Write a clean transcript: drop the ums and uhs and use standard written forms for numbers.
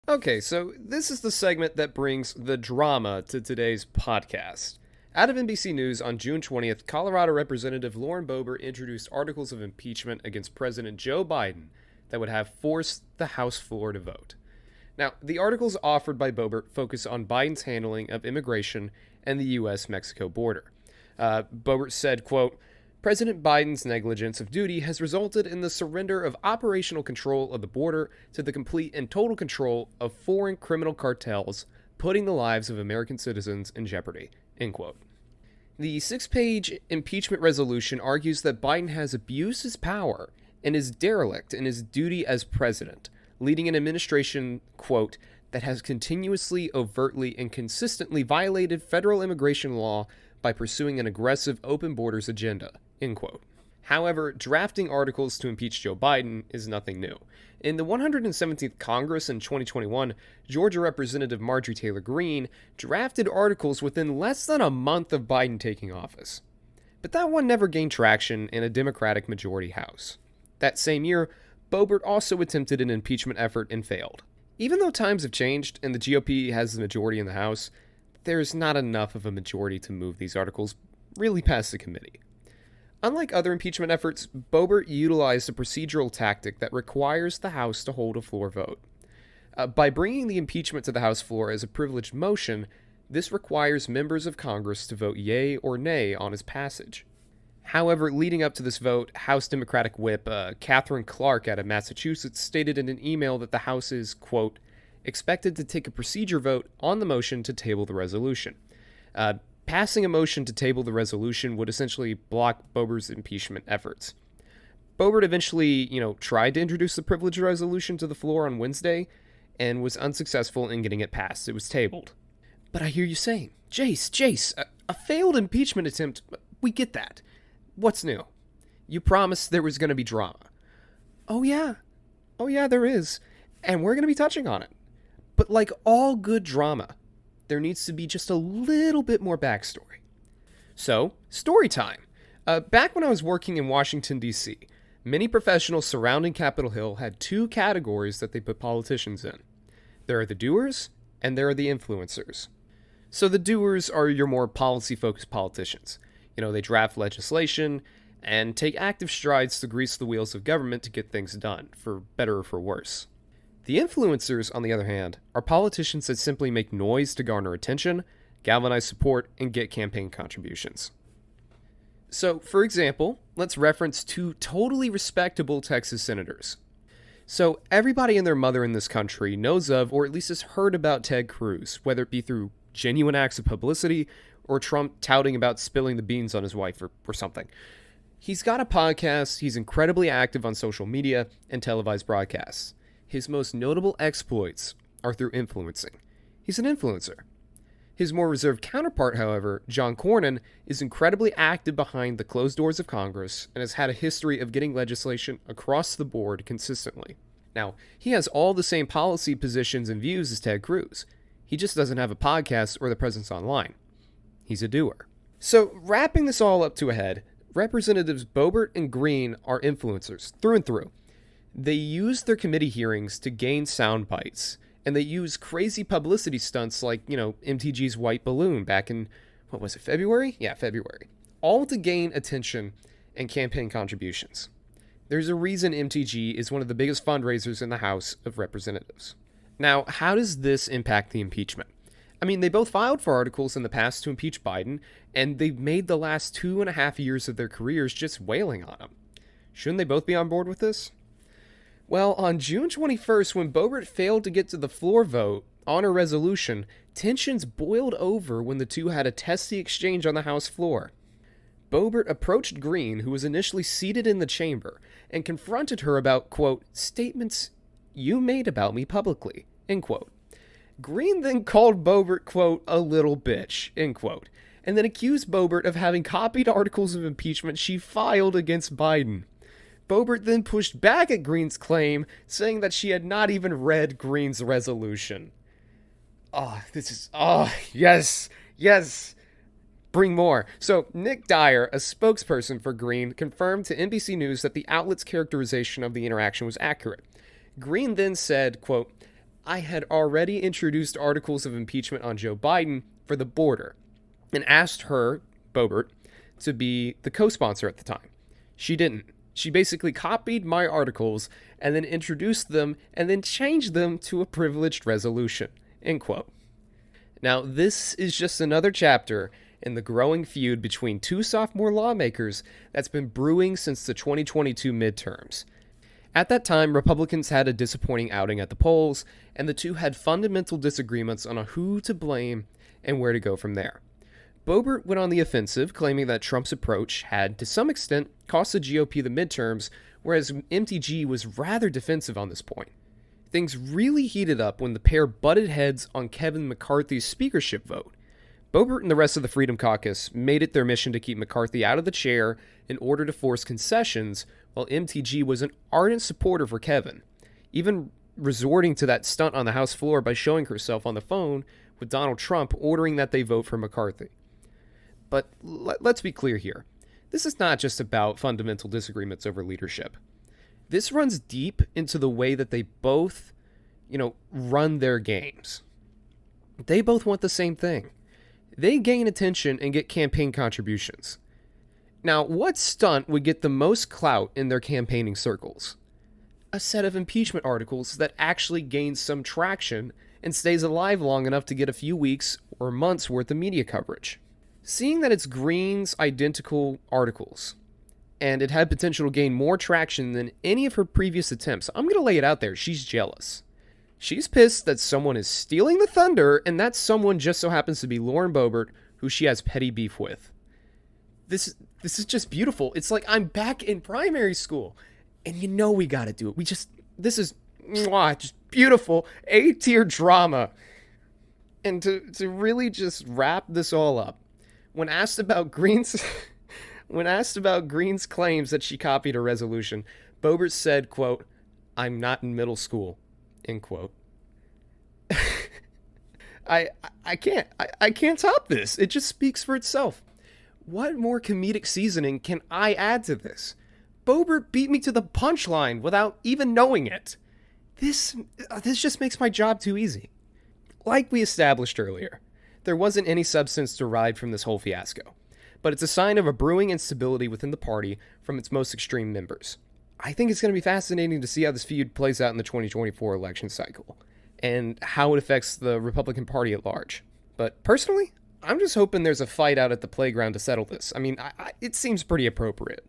Okay, so this is the segment that brings the drama to today's podcast. Out of NBC News on June 20th, Colorado Representative Lauren Boebert introduced articles of impeachment against President Joe Biden that would have forced the House floor to vote. Now, the articles offered by Boebert focus on Biden's handling of immigration and the U.S.-Mexico border. Boebert said, quote, President Biden's negligence of duty has resulted in the surrender of operational control of the border to the complete and total control of foreign criminal cartels, putting the lives of American citizens in jeopardy. End quote. The 6-page impeachment resolution argues that Biden has abused his power and is derelict in his duty as president, leading an administration, quote, that has continuously, overtly, and consistently violated federal immigration law by pursuing an aggressive open borders agenda, end quote. However, drafting articles to impeach Joe Biden is nothing new. In the 117th Congress in 2021, Georgia Representative Marjorie Taylor Greene drafted articles within less than a month of Biden taking office. But that one never gained traction in a Democratic majority House. That same year, Boebert also attempted an impeachment effort and failed. Even though times have changed and the GOP has the majority in the House, there's not enough of a majority to move these articles really past the committee. Unlike other impeachment efforts, Boebert utilized a procedural tactic that requires the House to hold a floor vote. By bringing the impeachment to the House floor as a privileged motion, this requires members of Congress to vote yea or nay on its passage. However, leading up to this vote, House Democratic Whip Catherine Clark out of Massachusetts stated in an email that the House is, quote, expected to take a procedure vote on the motion to table the resolution. Passing a motion to table the resolution would essentially block Boebert's impeachment efforts. Boebert eventually, tried to introduce the privilege resolution to the floor on Wednesday and was unsuccessful in getting it passed. It was tabled. But I hear you saying, Jace, a failed impeachment attempt, we get that. What's new? You promised there was going to be drama. Oh yeah, there is. And we're going to be touching on it. But like all good drama, there needs to be just a little bit more backstory. So, story time. Back when I was working in Washington, D.C., many professionals surrounding Capitol Hill had two categories that they put politicians in. There are the doers, and there are the influencers. So the doers are your more policy-focused politicians. They draft legislation and take active strides to grease the wheels of government to get things done, for better or for worse. The influencers, on the other hand, are politicians that simply make noise to garner attention, galvanize support, and get campaign contributions. So, for example, let's reference two totally respectable Texas senators. So, everybody and their mother in this country knows of, or at least has heard about Ted Cruz, whether it be through genuine acts of publicity or Trump touting about spilling the beans on his wife or something. He's got a podcast, he's incredibly active on social media and televised broadcasts. His most notable exploits are through influencing. He's an influencer. His more reserved counterpart, however, John Cornyn, is incredibly active behind the closed doors of Congress and has had a history of getting legislation across the board consistently. Now, he has all the same policy positions and views as Ted Cruz. He just doesn't have a podcast or the presence online. He's a doer. So, wrapping this all up to a head, Representatives Boebert and Greene are influencers through and through. They use their committee hearings to gain sound bites, and they use crazy publicity stunts like, MTG's White Balloon back in, February? Yeah, February. All to gain attention and campaign contributions. There's a reason MTG is one of the biggest fundraisers in the House of Representatives. Now, how does this impact the impeachment? They both filed for articles in the past to impeach Biden, and they've made the last 2.5 years of their careers just wailing on him. Shouldn't they both be on board with this? Well, on June 21st, when Boebert failed to get to the floor vote on a resolution, tensions boiled over when the two had a testy exchange on the House floor. Boebert approached Greene, who was initially seated in the chamber, and confronted her about, quote, statements you made about me publicly, end quote. Greene then called Boebert, quote, a little bitch, end quote, and then accused Boebert of having copied articles of impeachment she filed against Biden. Boebert then pushed back at Greene's claim, saying that she had not even read Greene's resolution. Yes. Bring more. So, Nick Dyer, a spokesperson for Greene, confirmed to NBC News that the outlet's characterization of the interaction was accurate. Greene then said, quote, I had already introduced articles of impeachment on Joe Biden for the border and asked her, Boebert, to be the co-sponsor at the time. She didn't. She basically copied my articles and then introduced them and then changed them to a privileged resolution. End quote. Now, this is just another chapter in the growing feud between two sophomore lawmakers that's been brewing since the 2022 midterms. At that time, Republicans had a disappointing outing at the polls, and the two had fundamental disagreements on who to blame and where to go from there. Boebert went on the offensive, claiming that Trump's approach had, to some extent, cost the GOP the midterms, whereas MTG was rather defensive on this point. Things really heated up when the pair butted heads on Kevin McCarthy's speakership vote. Boebert and the rest of the Freedom Caucus made it their mission to keep McCarthy out of the chair in order to force concessions, while MTG was an ardent supporter for Kevin, even resorting to that stunt on the House floor by showing herself on the phone with Donald Trump ordering that they vote for McCarthy. But let's be clear here. This is not just about fundamental disagreements over leadership. This runs deep into the way that they both, run their games. They both want the same thing. They gain attention and get campaign contributions. Now, what stunt would get the most clout in their campaigning circles? A set of impeachment articles that actually gains some traction and stays alive long enough to get a few weeks or months worth of media coverage. Seeing that it's Greene's identical articles, and it had potential to gain more traction than any of her previous attempts, I'm going to lay it out there, she's jealous. She's pissed that someone is stealing the thunder, and that someone just so happens to be Lauren Boebert, who she has petty beef with. This is just beautiful. It's like I'm back in primary school, and we got to do it. This is just beautiful A-tier drama. And to really just wrap this all up, when asked about Greene's claims that she copied a resolution, Boebert said, quote, "I'm not in middle school," end quote. I can't top this. It just speaks for itself. What more comedic seasoning can I add to this? Boebert beat me to the punchline without even knowing it. This just makes my job too easy. Like we established earlier, there wasn't any substance derived from this whole fiasco, but it's a sign of a brewing instability within the party from its most extreme members. I think it's going to be fascinating to see how this feud plays out in the 2024 election cycle, and how it affects the Republican Party at large. But personally, I'm just hoping there's a fight out at the playground to settle this. I mean, it seems pretty appropriate.